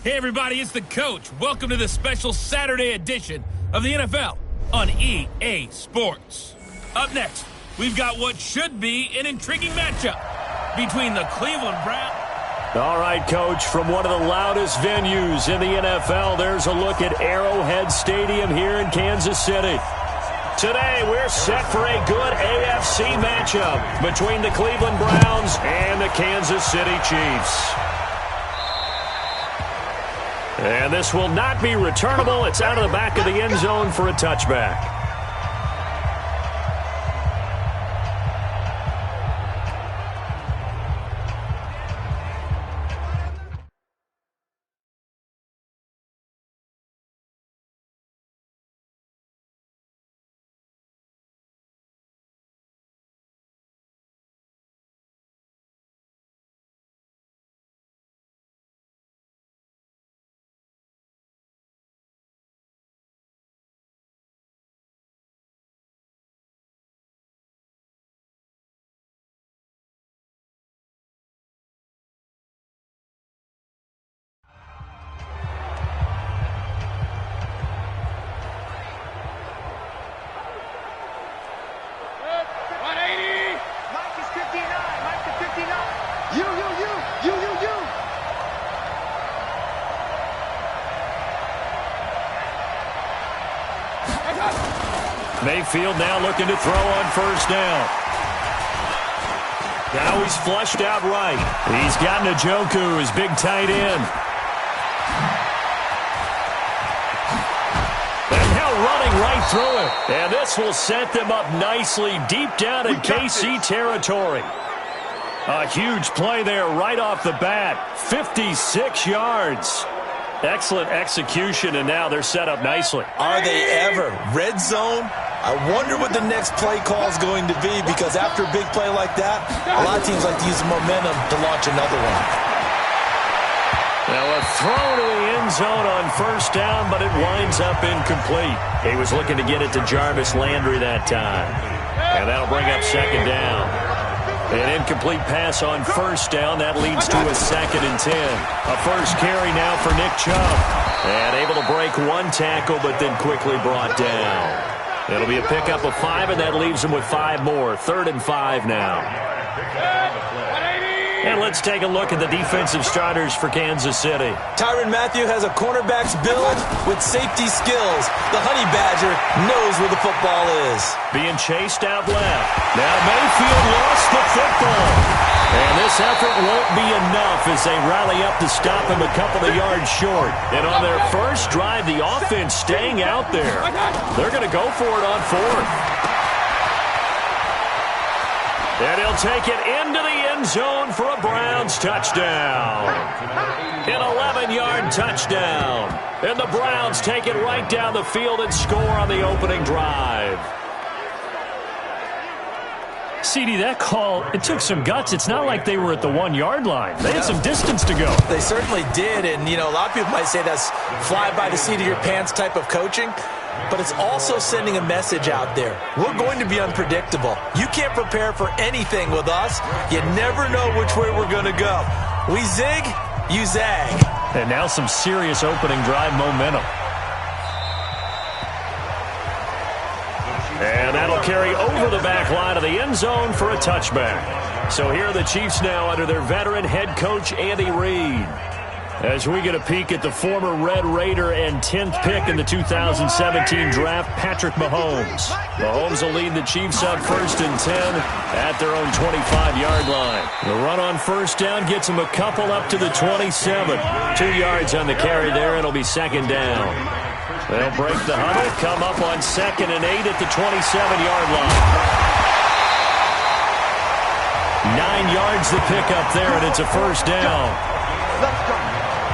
Hey everybody, it's the Coach. Welcome to the special Saturday edition of the NFL on EA Sports. Up next, we've got what should be an intriguing matchup between the Cleveland Browns. All right, Coach, from one of the loudest venues in the NFL, there's a look at Arrowhead Stadium here in Kansas City. Today, we're set for a good AFC matchup between the Cleveland Browns and the Kansas City Chiefs. And this will not be returnable. It's out of the back of the end zone for a touchback. Mayfield now looking to throw on first down. Now he's flushed out right. He's got Njoku, his big tight end. And now running right through it. And this will set them up nicely deep down in KC territory. A huge play there right off the bat. 56 yards. Excellent execution, and now they're set up nicely. Are they ever? Red zone? I wonder what the next play call is going to be, because after a big play like that, a lot of teams like to use the momentum to launch another one. Now a throw to the end zone on first down, but it winds up incomplete. He was looking to get it to Jarvis Landry that time. And that'll bring up second down. An incomplete pass on first down. That leads to a 2nd and 10. A first carry now for Nick Chubb. And able to break one tackle, but then quickly brought down. It'll be a pickup of 5, and that leaves him with 5 more. 3rd and 5 now. And let's take a look at the defensive starters for Kansas City. Tyrann Mathieu has a cornerback's build with safety skills. The Honey Badger knows where the football is. Being chased out left. Now Mayfield lost the football. And this effort won't be enough as they rally up to stop him a couple of yards short. And on their first drive, the offense staying out there. They're going to go for it on 4th. And he'll take it into the end zone for a Browns touchdown. An 11-yard touchdown. And the Browns take it right down the field and score on the opening drive. CD, that call, it took some guts. It's not like they were at the 1-yard line. They had some distance to go. They certainly did. And, you know, a lot of people might say that's fly by the seat of your pants type of coaching. But it's also sending a message out there. We're going to be unpredictable. You can't prepare for anything with us. You never know which way we're going to go. We zig, you zag. And now some serious opening drive momentum. And that'll carry over the back line of the end zone for a touchback. So here are the Chiefs now under their veteran head coach, Andy Reid. As we get a peek at the former Red Raider and 10th pick in the 2017 draft, Patrick Mahomes. Mahomes will lead the Chiefs up 1st and 10 at their own 25-yard line. The run on first down gets them a couple up to the 27. 2 yards on the carry there. It'll be 2nd down. They'll break the huddle, come up on 2nd and 8 at the 27-yard line. 9 yards the pickup there, and it's a first down.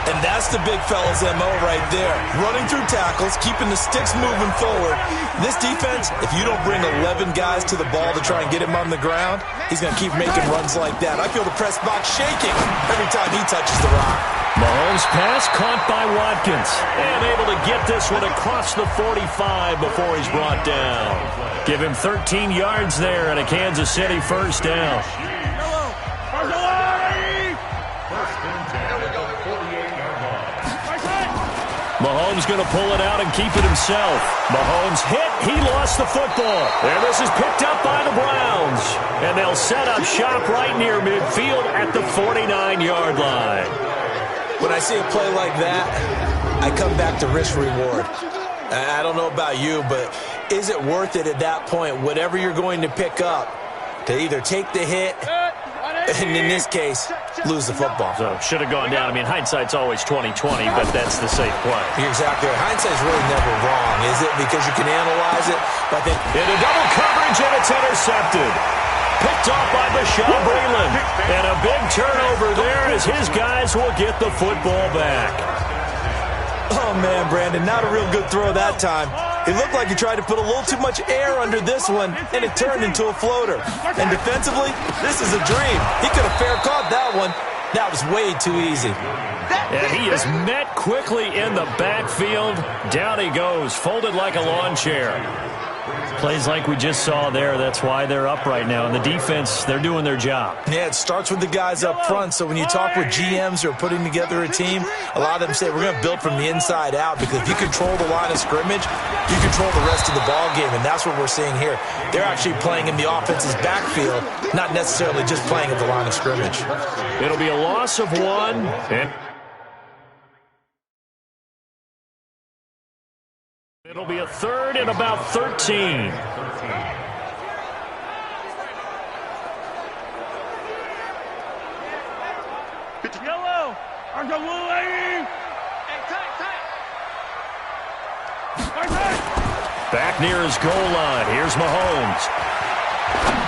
And that's the big fella's MO right there. Running through tackles, keeping the sticks moving forward. This defense, if you don't bring 11 guys to the ball to try and get him on the ground, he's going to keep making runs like that. I feel the press box shaking every time he touches the rock. Mahomes' pass caught by Watkins. And able to get this one across the 45 before he's brought down. Give him 13 yards there and a Kansas City first down. Mahomes going to pull it out and keep it himself. Mahomes hit. He lost the football. And this is picked up by the Browns. And they'll set up shop right near midfield at the 49-yard line. When I see a play like that, I come back to risk-reward. I don't know about you, but is it worth it at that point, whatever you're going to pick up, to either take the hit, and in this case, lose the football? So should have gone down. I mean, hindsight's always 20/20, but that's the safe play. You're exactly right. Hindsight's really never wrong, is it? Because you can analyze it. But then into double coverage, and it's intercepted. Picked off by Bashaud Breeland. And a big turnover there as his guys will get the football back. oh, man, Brandon, not a real good throw that time. It looked like he tried to put a little too much air under this one, and it turned into a floater. And defensively, this is a dream. He could have fair caught that one. That was way too easy. And he is met quickly in the backfield. Down he goes, folded like a lawn chair. Plays like we just saw there. That's why they're up right now. And the defense, they're doing their job. Yeah, it starts with the guys up front. So when you talk with GMs who are putting together a team, a lot of them say we're going to build from the inside out, because if you control the line of scrimmage, you control the rest of the ball game, and that's what we're seeing here. They're actually playing in the offense's backfield, not necessarily just playing at the line of scrimmage. It'll be a loss of one. And it'll be a third and about 13. Yellow. Back near his goal line. Here's Mahomes.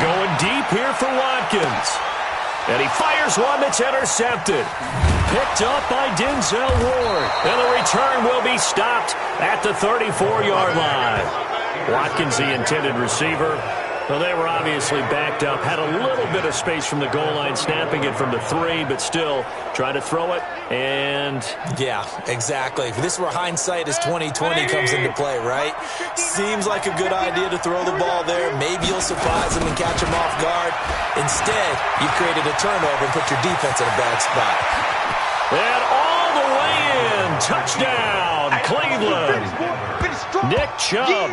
Going deep here for Watkins. And he fires one that's intercepted. Picked up by Denzel Ward. And the return will be stopped at the 34-yard line. Watkins, the intended receiver. Well, they were obviously backed up. Had a little bit of space from the goal line, snapping it from the 3, but still trying to throw it. And yeah, exactly. This is where hindsight is 20/20 comes into play, right? Seems like a good idea to throw the ball there. Maybe you'll surprise them and catch them off guard. Instead, you created a turnover and put your defense in a bad spot. And all the way in. Touchdown, Cleveland. Nick Chubb,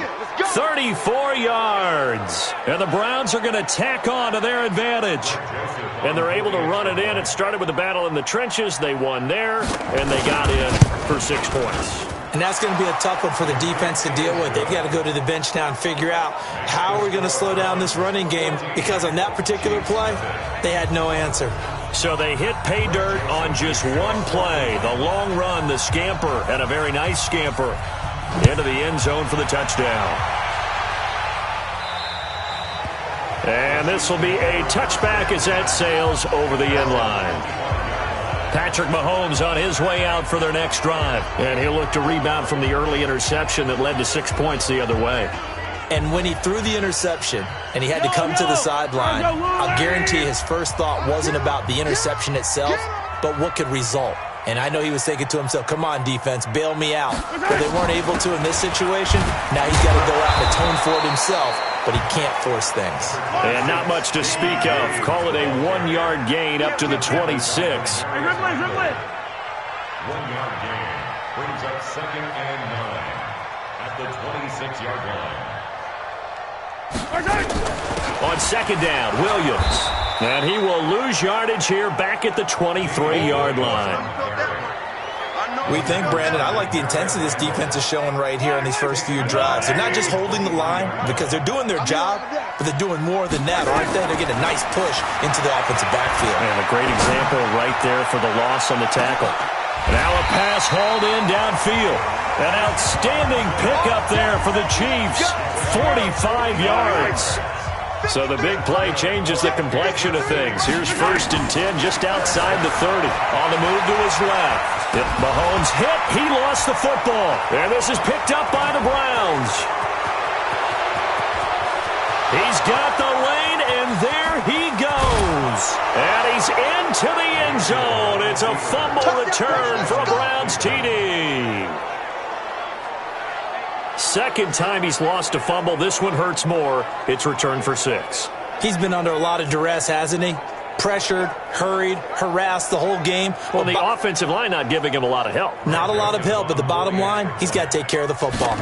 34 yards. And the Browns are going to tack on to their advantage. And they're able to run it in. It started with a battle in the trenches. They won there, and they got in for 6 points. And that's going to be a tough one for the defense to deal with. They've got to go to the bench now and figure out how are we going to slow down this running game, because on that particular play, they had no answer. So they hit pay dirt on just one play. The long run, the scamper, and a very nice scamper into the end zone for the touchdown. And this will be a touchback as that sails over the end line. Patrick Mahomes on his way out for their next drive. And he'll look to rebound from the early interception that led to 6 points the other way. And when he threw the interception and he had to come to the sideline, I'll guarantee his first thought wasn't about the interception itself, but what could result. And I know he was thinking to himself, come on, defense, bail me out. But they weren't able to in this situation. Now he's got to go out and atone for it himself, but he can't force things. And not much to speak of. Call it a 1-yard gain up to the 26. 1-yard gain brings up 2nd and 9 at the 26-yard line. On 2nd down, Williams. And he will lose yardage here back at the 23-yard line. We think, Brandon, I like the intensity this defense is showing right here on these first few drives. They're not just holding the line because they're doing their job, but they're doing more than that, aren't they? They're getting a nice push into the offensive backfield. And a great example right there for the loss on the tackle. Now a pass hauled in downfield. An outstanding pickup there for the Chiefs. 45 yards. So the big play changes the complexion of things. Here's 1st and 10 just outside the 30. On the move to his left. If Mahomes hit, he lost the football. And this is picked up by the Browns. He's got the lane, and there he goes. And he's into the end zone. It's a fumble return for a Browns TD. Second time he's lost a fumble. This one hurts more. It's returned for 6. He's been under a lot of duress, hasn't he? pressured, hurried, harassed the whole game. Well, the offensive line not giving him a lot of help. Not a lot of help, but the bottom line, he's got to take care of the football.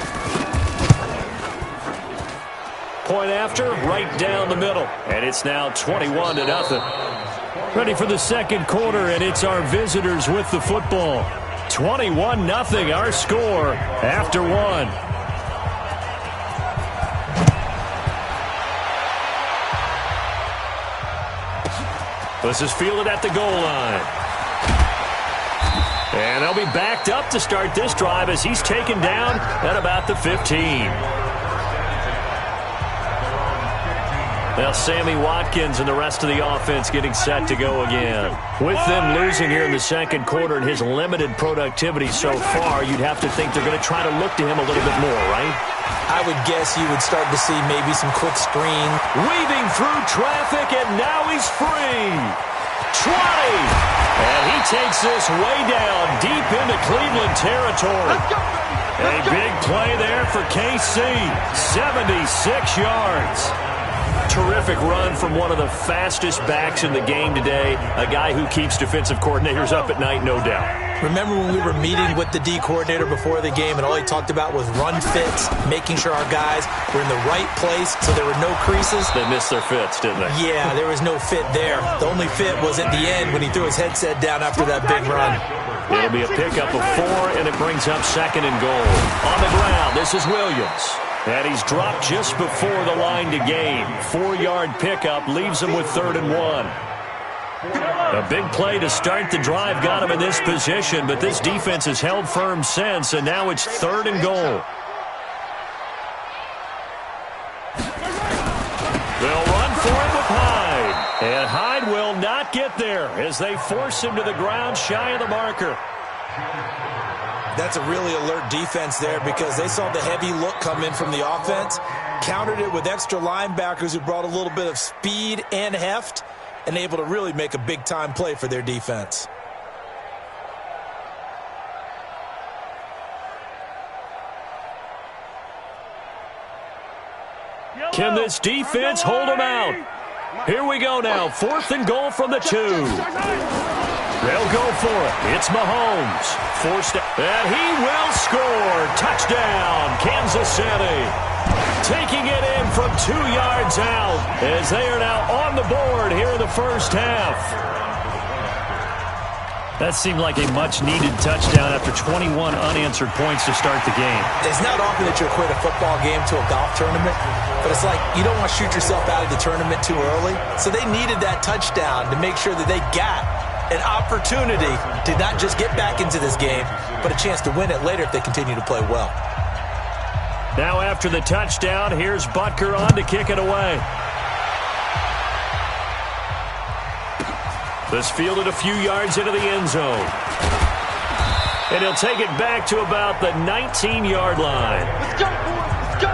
Point after, right down the middle. And it's now 21-0. Ready for the second quarter, and it's our visitors with the football. 21-0, our score after one. This is fielded at the goal line. And they'll be backed up to start this drive as he's taken down at about the 15. Now Sammy Watkins and the rest of the offense getting set to go again. With them losing here in the second quarter and his limited productivity so far, you'd have to think they're going to try to look to him a little bit more, right? I would guess you would start to see maybe some quick screen. Weaving through traffic, and now he's free. 20. And he takes this way down deep into Cleveland territory. A big play there for KC. 76 yards. Terrific run from one of the fastest backs in the game today. A guy who keeps defensive coordinators up at night, no doubt. Remember when we were meeting with the D coordinator before the game and all he talked about was run fits, making sure our guys were in the right place so there were no creases? They missed their fits, didn't they? Yeah, there was no fit there. The only fit was at the end when he threw his headset down after that big run. It'll be a pickup of 4, and it brings up second and goal. On the ground, this is Williams. And he's dropped just before the line to gain. 4-yard pickup leaves him with 3rd and 1. A big play to start the drive got him in this position, but this defense has held firm since, and now it's 3rd and goal. They'll run for it with Hyde. And Hyde will not get there as they force him to the ground shy of the marker. That's a really alert defense there because they saw the heavy look come in from the offense, countered it with extra linebackers who brought a little bit of speed and heft, and able to really make a big-time play for their defense. Can this defense hold them out? Here we go now. 4th and goal from the 2. They'll go for it. It's Mahomes. Forced it. And he will score. Touchdown, Kansas City. Taking it in from 2 yards out as they are now on the board here in the first half. That seemed like a much-needed touchdown after 21 unanswered points to start the game. It's not often that you equate a football game to a golf tournament, but it's like you don't want to shoot yourself out of the tournament too early. So they needed that touchdown to make sure that they got an opportunity to not just get back into this game, but a chance to win it later if they continue to play well. Now after the touchdown, here's Butker on to kick it away. This fielded a few yards into the end zone. And he'll take it back to about the 19-yard line. Let's go, boys. Let's go.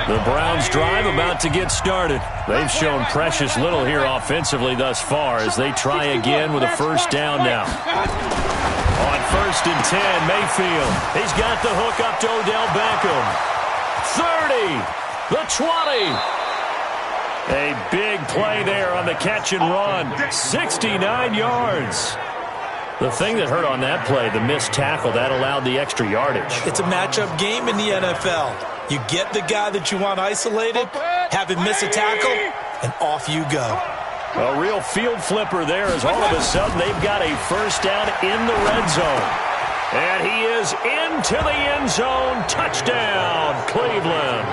The Browns drive about to get started. They've shown precious little here offensively thus far as they try again with a first down now. On 1st and 10, Mayfield. He's got the hook up to Odell Beckham. 30, the 20. A big play there on the catch and run. 69 yards. The thing that hurt on that play, the missed tackle, that allowed the extra yardage. It's a matchup game in the NFL. You get the guy that you want isolated, have him miss a tackle, and off you go. A real field flipper there as all of a sudden they've got a first down in the red zone. And he is into the end zone. Touchdown, Cleveland.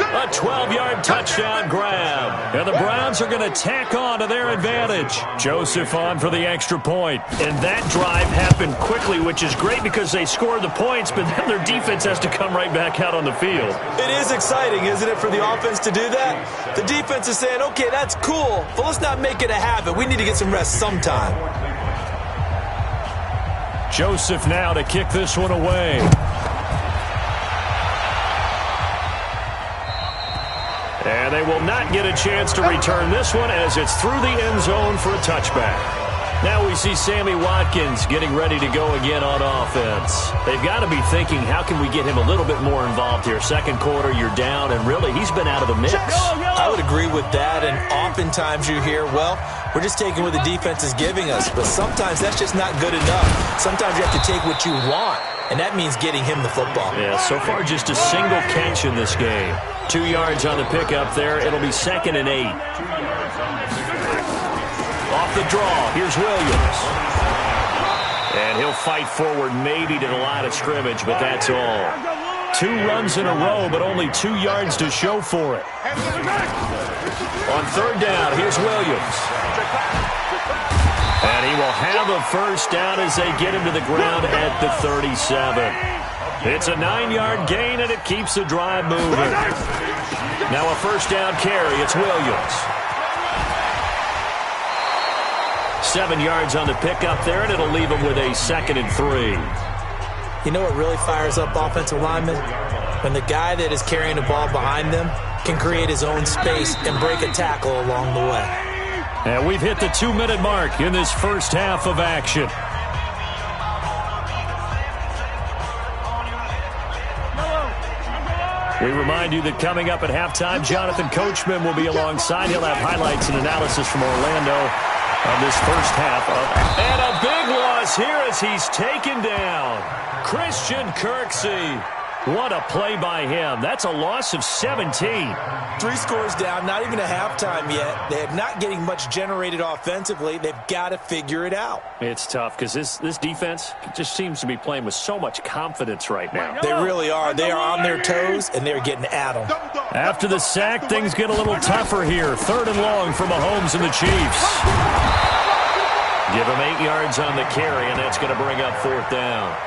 A 12-yard touchdown grab. And the Browns are going to tack on to their advantage. Joseph on for the extra point. And that drive happened quickly, which is great because they scored the points, but then their defense has to come right back out on the field. It is exciting, isn't it, for the offense to do that? The defense is saying, okay, that's cool, but let's not make it a habit. We need to get some rest sometime. Joseph now to kick this one away. And they will not get a chance to return this one as it's through the end zone for a touchback. Now we see Sammy Watkins getting ready to go again on offense. They've got to be thinking, how can we get him a little bit more involved here? Second quarter, you're down, and really, he's been out of the mix. I would agree with that, and oftentimes you hear, well, we're just taking what the defense is giving us, but sometimes that's just not good enough. Sometimes you have to take what you want, and that means getting him the football. Yeah, so far just a single catch in this game. 2 yards on the pickup there. It'll be 2nd and 8. Off the draw, here's Williams. And he'll fight forward maybe to the line of scrimmage, but that's all. 2 runs in a row, but only 2 yards to show for it. On 3rd down, here's Williams. And he will have a first down as they get him to the ground at the 37. It's a 9-yard gain, and it keeps the drive moving. Now a first down carry, it's Williams. 7 yards on the pickup there, and it'll leave him with a 2nd and 3. You know what really fires up offensive linemen? When the guy that is carrying the ball behind them can create his own space and break a tackle along the way. And we've hit the 2-minute mark in this first half of action. We remind you that coming up at halftime, Jonathan Coachman will be alongside. He'll have highlights and analysis from Orlando on this first half. And a big loss here as he's taken down. Christian Kirksey. What a play by him. That's a loss of 17. 3 scores down, not even a halftime yet. They're not getting much generated offensively. They've got to figure it out. It's tough because this defense just seems to be playing with so much confidence right now. They really are. They are on their toes, and they're getting at them. After the sack, things get a little tougher here. 3rd and long for Mahomes and the Chiefs. Give him 8 yards on the carry, and that's going to bring up 4th down.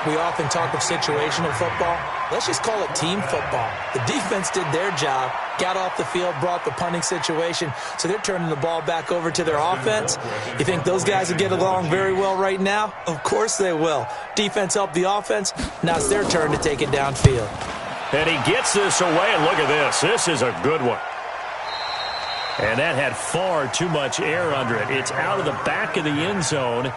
We often talk of situational football. Let's just call it team football. The defense did their job, got off the field, brought the punting situation, so they're turning the ball back over to their offense. You think those guys will get along very well right now? Of course they will. Defense helped the offense. Now it's their turn to take it downfield. And he gets this away, and look at this. This is a good one. And that had far too much air under it. It's out of the back of the end zone,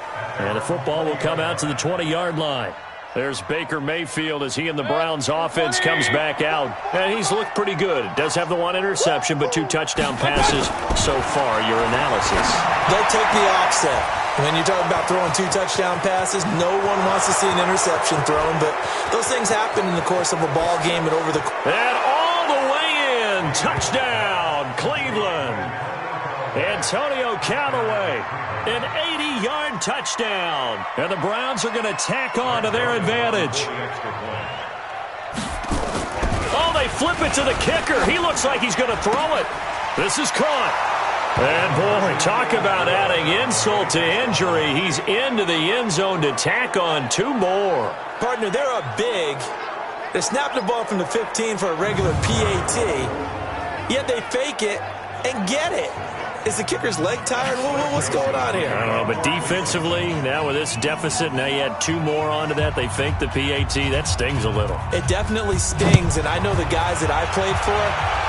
and the football will come out to the 20-yard line. There's Baker Mayfield as he and the Browns offense comes back out. And he's looked pretty good. Does have the 1 interception, but 2 touchdown passes so far. Your analysis. They'll take the offset. When you're talking about throwing 2 touchdown passes, no one wants to see an interception thrown, but those things happen in the course of a ball game and over the... And all the way in. Touchdown, Cleveland. Antonio Callaway, an 80-yard touchdown. And the Browns are going to tack on to their advantage. Oh, they flip it to the kicker. He looks like he's going to throw it. This is caught. And, boy, talk about adding insult to injury. He's into the end zone to tack on 2 more. Partner, they're up big. They snap the ball from the 15 for a regular PAT, yet they fake it and get it. Is the kicker's leg tired? What's going on here? I don't know, but defensively, now with this deficit, now you add 2 more onto that, they fake the PAT. That stings a little. It definitely stings, and I know the guys that I played for,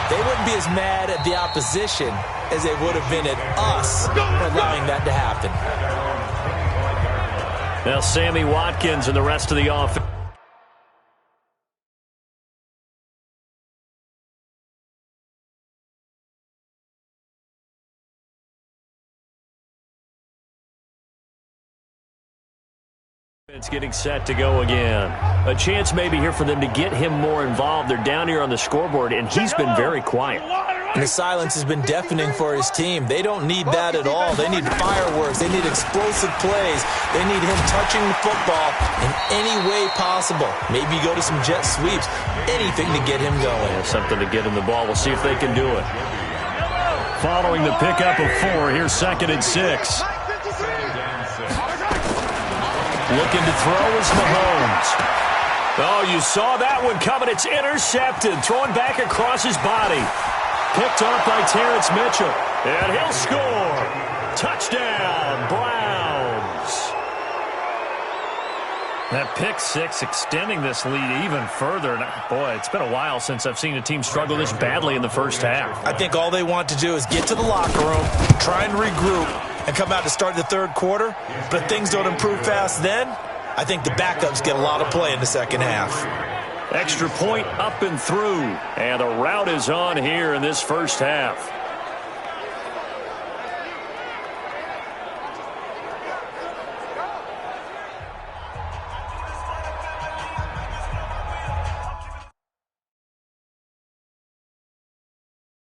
they wouldn't be as mad at the opposition as they would have been at us for allowing that to happen. Now Sammy Watkins and the rest of the offense. It's getting set to go again. A chance maybe here for them to get him more involved. They're down here on the scoreboard, and he's been very quiet. And the silence has been deafening for his team. They don't need that at all. They need fireworks. They need explosive plays. They need him touching the football in any way possible. Maybe go to some jet sweeps. Anything to get him going. Yeah, something to get him the ball. We'll see if they can do it. Following the pickup of 4, here's 2nd and 6. Looking to throw is Mahomes. Oh, you saw that one coming. It's intercepted. Thrown back across his body. Picked up by Terrence Mitchell. And he'll score. Touchdown, Browns. That pick six extending this lead even further. And boy, it's been a while since I've seen a team struggle this badly in the first half. I think all they want to do is get to the locker room, try and regroup, and come out to start the third quarter. But if things don't improve fast then, I think the backups get a lot of play in the second half. Extra point up and through. And the rout is on here in this first half.